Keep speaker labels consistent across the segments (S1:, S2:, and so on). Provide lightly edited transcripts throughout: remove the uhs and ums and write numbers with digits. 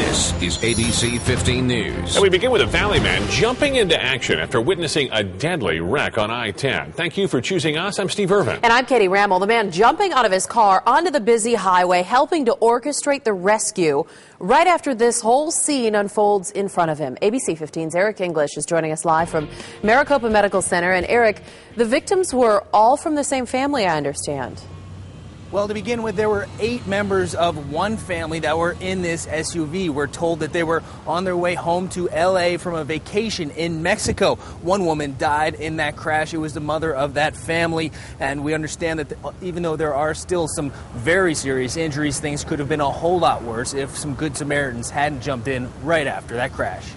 S1: This is ABC 15 News.
S2: And we begin with a Valley man jumping into action after witnessing a deadly wreck on I-10. Thank you for choosing us. I'm Steve Irvin.
S3: And I'm Katie Rammel. The man jumping out of his car onto the busy highway, helping to orchestrate the rescue right after this whole scene unfolds in front of him. ABC 15's Eric English is joining us live from Maricopa Medical Center. And Eric, the victims were all from the same family, I understand.
S4: Well, to begin with, there were 8 members of one family that were in this SUV. We're told that they were on their way home to L.A. from a vacation in Mexico. One woman died in that crash. It was the mother of that family. And we understand that even though there are still some very serious injuries, things could have been a whole lot worse if some good Samaritans hadn't jumped in right after that crash.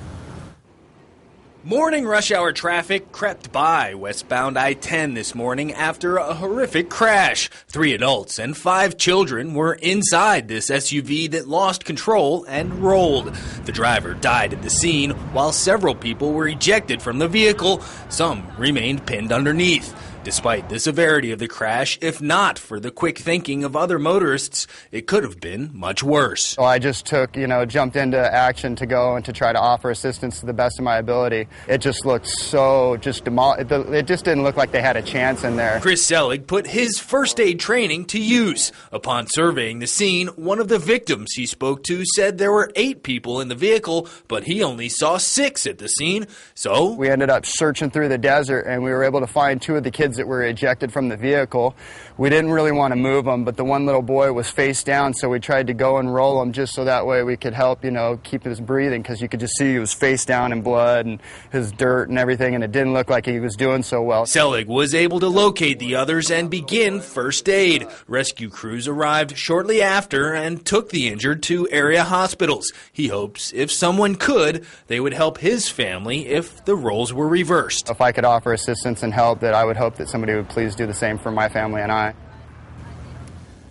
S4: Morning rush hour traffic crept by westbound I-10 this morning after a horrific crash. 3 adults and 5 children were inside this SUV that lost control and rolled. The driver died at the scene while several people were ejected from the vehicle. Some remained pinned underneath. Despite the severity of the crash, if not for the quick thinking of other motorists, it could have been much worse.
S5: So I just jumped into action to go and to try to offer assistance to the best of my ability. It just looked so it just didn't look like they had a chance in there.
S4: Chris Selig put his first aid training to use. Upon surveying the scene, one of the victims he spoke to said there were 8 people in the vehicle, but he only saw 6 at the scene. So
S5: we ended up searching through the desert, and we were able to find 2 of the kids that were ejected from the vehicle. We didn't really want to move them, but the one little boy was face down, so we tried to go and roll him just so that way we could help, keep his breathing, because you could just see he was face down in blood and his dirt and everything, and it didn't look like he was doing so well.
S4: Selig was able to locate the others and begin first aid. Rescue crews arrived shortly after and took the injured to area hospitals. He hopes if someone could, they would help his family if the roles were reversed.
S5: If I could offer assistance and help, that I would hope that somebody would please do the same for my family and I.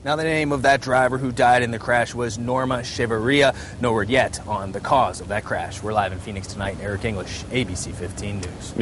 S4: Now, the name of that driver who died in the crash was Norma Cheverria. No word yet on the cause of that crash. We're live in Phoenix tonight. Eric English, ABC 15 News.